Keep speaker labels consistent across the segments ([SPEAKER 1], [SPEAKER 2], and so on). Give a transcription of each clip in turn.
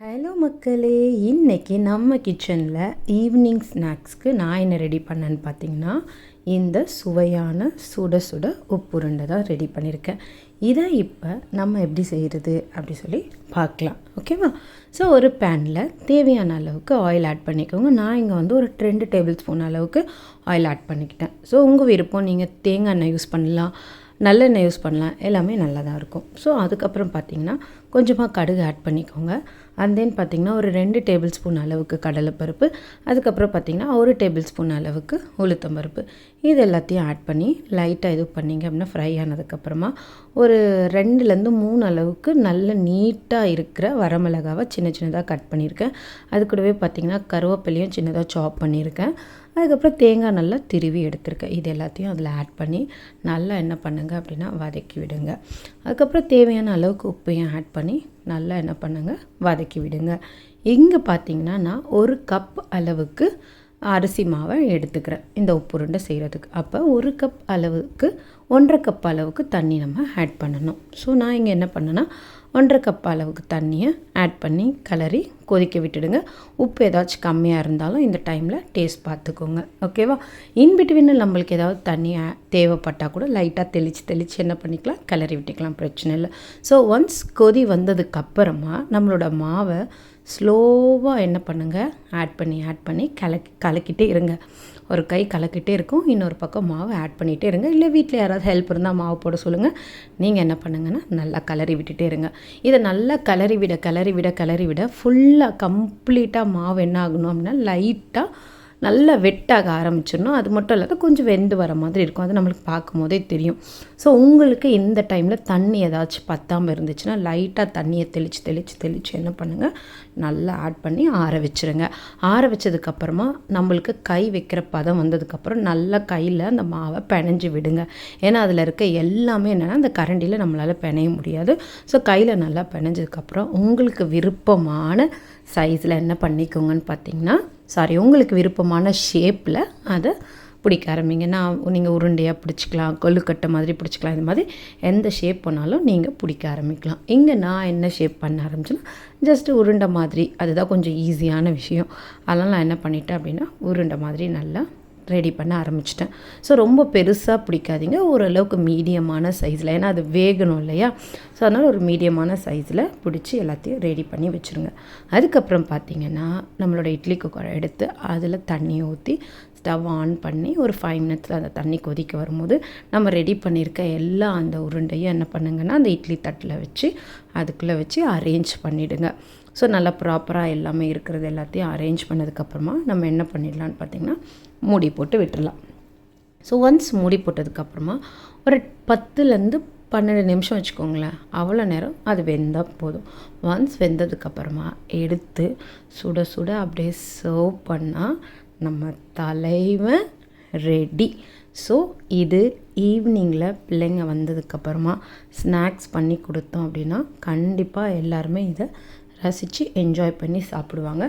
[SPEAKER 1] Hello மக்களே, இன்றைக்கி நம்ம கிச்சனில் ஈவினிங் ஸ்நாக்ஸ்க்கு நான் என்ன ரெடி பண்ணேன்னு பார்த்தீங்கன்னா, இந்த சுவையான சுட சுட உப்புருண்டை தான் ரெடி பண்ணியிருக்கேன். இதை இப்போ நம்ம எப்படி செய்கிறது அப்படி சொல்லி பார்க்கலாம். ஓகேவா? ஸோ ஒரு பேனில் தேவையான அளவுக்கு ஆயில் ஆட் பண்ணிக்கோங்க. நான் இங்கே வந்து ஒரு 2 டேபிள் ஸ்பூன் அளவுக்கு ஆயில் ஆட் பண்ணிக்கிட்டேன். ஸோ உங்கள் விருப்பம், நீங்கள் தேங்காய் எண்ணெய் யூஸ் பண்ணலாம், நல்லெண்ணெய் யூஸ் பண்ணலாம், எல்லாமே நல்லா தான் இருக்கும். ஸோ அதுக்கப்புறம் பார்த்திங்கன்னா கொஞ்சமாக கடுகு ஆட் பண்ணிக்கோங்க. அண்ட் தென் பார்த்திங்கன்னா ஒரு 2 டேபிள் ஸ்பூன் அளவுக்கு கடலைப்பருப்பு, அதுக்கப்புறம் பார்த்திங்கன்னா 1 டேபிள் ஸ்பூன் அளவுக்கு உளுத்தம்பருப்பு, இது எல்லாத்தையும் ஆட் பண்ணி லைட்டாக இது பண்ணிங்க அப்படின்னா ஃப்ரை ஆனதுக்கப்புறமா ஒரு 2லேருந்து 3 அளவுக்கு நல்ல நீட்டாக இருக்கிற வரமிளகாவை சின்ன சின்னதாக கட் பண்ணியிருக்கேன். அது கூடவே பார்த்திங்கன்னா கருவேப்பிலையும் சின்னதாக சாப் பண்ணியிருக்கேன். அதுக்கப்புறம் தேங்காய் நல்லா திருவி எடுத்துருக்கேன். இது எல்லாத்தையும் அதில் ஆட் பண்ணி நல்லா என்ன பண்ணுங்கள் அப்படின்னா வதக்கி விடுங்க. அதுக்கப்புறம் தேவையான அளவுக்கு உப்பையும் ஆட் பண்ணி நல்லா என்ன பண்ணுங்கள் வதக்கி விடுங்க. இங்கே பார்த்திங்கன்னா நான் 1 கப் அளவுக்கு அரிசி மாவை எடுத்துக்கிறேன் இந்த உப்புருண்டை செய்கிறதுக்கு. அப்போ 1 கப் அளவுக்கு 1.5 கப் அளவுக்கு தண்ணி நம்ம ஆட் பண்ணணும். ஸோ நான் இங்கே என்ன பண்ணேன்னா 1.5 கப் அளவுக்கு தண்ணியை ஆட் பண்ணி கிளறி கொதிக்க விட்டுடுங்க. உப்பு ஏதாச்சும் கம்மியாக இருந்தாலும் இந்த டைமில் டேஸ்ட் பார்த்துக்கோங்க. ஓகேவா? இன்பிட்வீனில் நம்மளுக்கு ஏதாவது தண்ணி தேவைப்பட்டால் கூட லைட்டாக தெளித்து என்ன பண்ணிக்கலாம், கிளறி விட்டுக்கலாம், பிரச்சனை இல்லை. ஸோ ஒன்ஸ் கொதி வந்ததுக்கப்புறமா நம்மளோட மாவை ஸ்லோவாக என்ன பண்ணுங்கள் ஆட் பண்ணி கலக்கிட்டே இருங்க. ஒரு கை கலக்கிட்டே இருக்கும், இன்னொரு பக்கம் மாவு ஆட் பண்ணிகிட்டே இருங்க. இல்லை வீட்டில் யாராவது ஹெல்ப் இருந்தால் மாவு போட சொல்லுங்கள். நீங்கள் என்ன பண்ணுங்கன்னா நல்லா கிளறி விட்டுட்டே இருங்க. இதை நல்லா கிளறி விட ஃபுல்லாக கம்ப்ளீட்டாக மாவு என்ன ஆகணும் அப்படின்னா லைட்டாக நல்லா வெட்டாக ஆரம்பிச்சிடணும். அது மட்டும் இல்லாத கொஞ்சம் வெந்து வர மாதிரி இருக்கும், அது நம்மளுக்கு பார்க்கும் போதே தெரியும். ஸோ உங்களுக்கு இந்த டைமில் தண்ணி ஏதாச்சும் பத்தாமல் இருந்துச்சுன்னா லைட்டாக தண்ணியை தெளித்து என்ன பண்ணுங்கள் நல்லா ஆட் பண்ணி ஆற வச்சுருங்க. ஆற வச்சதுக்கப்புறமா நம்மளுக்கு கை வைக்கிற பதம் வந்ததுக்கப்புறம் நல்லா கையில் அந்த மாவை பிணைஞ்சி விடுங்க. ஏன்னா அதில் இருக்க எல்லாமே என்னென்னா அந்த கரண்டியில் நம்மளால் பிணைய முடியாது. ஸோ கையில் நல்லா பிணைஞ்சதுக்கப்புறம் உங்களுக்கு விருப்பமான சைஸில் என்ன பண்ணிக்கோங்கன்னு பார்த்தீங்கன்னா உங்களுக்கு விருப்பமான ஷேப்பில் அதை பிடிக்க ஆரம்பிங்க. நீங்கள் உருண்டையாக பிடிச்சிக்கலாம், கொழுக்கட்டை மாதிரி பிடிச்சிக்கலாம், இது மாதிரி எந்த ஷேப் பண்ணாலும் நீங்கள் பிடிக்க ஆரம்பிக்கலாம். இங்கே நான் என்ன ஷேப் பண்ண ஆரம்பிச்சேன்னா ஜஸ்ட்டு உருண்டை மாதிரி, அதுதான் கொஞ்சம் ஈஸியான விஷயம். அதனால் நான் என்ன பண்ணிட்டேன் அப்படின்னா உருண்டை மாதிரி நல்லா ரெடி பண்ண ஆரம்பிச்சிட்டேன். ஸோ ரொம்ப பெருசாக பிடிக்காதீங்க, ஓரளவுக்கு மீடியமான சைஸில், ஏன்னா அது வேகணும் இல்லையா? ஸோ அதனால் ஒரு மீடியமான சைஸில் பிடிச்சி எல்லாத்தையும் ரெடி பண்ணி வச்சுருங்க. அதுக்கப்புறம் பார்த்திங்கன்னா நம்மளோட இட்லி குக்கரை எடுத்து அதில் தண்ணி ஊற்றி ஸ்டவ் ஆன் பண்ணி ஒரு 5 மினிட்ஸில் அந்த தண்ணி கொதிக்க வரும்போது நம்ம ரெடி பண்ணியிருக்க எல்லா அந்த உருண்டையும் என்ன பண்ணுங்கன்னா அந்த இட்லி தட்டில் வச்சு அதுக்குள்ளே வச்சு அரேஞ்ச் பண்ணிவிடுங்க. ஸோ நல்லா ப்ராப்பராக எல்லாமே இருக்கிறது எல்லாத்தையும் அரேஞ்ச் பண்ணதுக்கப்புறமா நம்ம என்ன பண்ணிடலான்னு பார்த்திங்கன்னா மூடி போட்டு விட்டுடலாம். ஸோ ஒன்ஸ் மூடி போட்டதுக்கப்புறமா ஒரு 10லேருந்து 12 நிமிஷம் வச்சுக்கோங்களேன், அவ்வளோ நேரம் அது வெந்தால் போதும். ஒன்ஸ் வெந்ததுக்கப்புறமா எடுத்து சுட சுட அப்படியே சர்வ் பண்ணால் நம்ம தலைவன் ரெடி. ஸோ இது ஈவினிங்கில் பிள்ளைங்க வந்ததுக்கப்புறமா ஸ்நாக்ஸ் பண்ணி கொடுத்தோம் அப்படின்னா கண்டிப்பாக எல்லாருமே இதை ரசித்து என்ஜாய் பண்ணி சாப்பிடுவாங்க.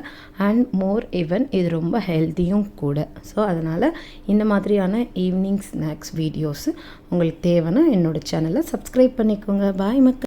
[SPEAKER 1] அண்ட் மோர் ஈவன் இது ரொம்ப ஹெல்த்தியும் கூட. ஸோ அதனால் இந்த மாதிரியான ஈவினிங் ஸ்நாக்ஸ் வீடியோஸு உங்களுக்கு தேவைன்னா என்னோடய சேனலை சப்ஸ்கிரைப் பண்ணிக்கோங்க. பாய் மக்கள்.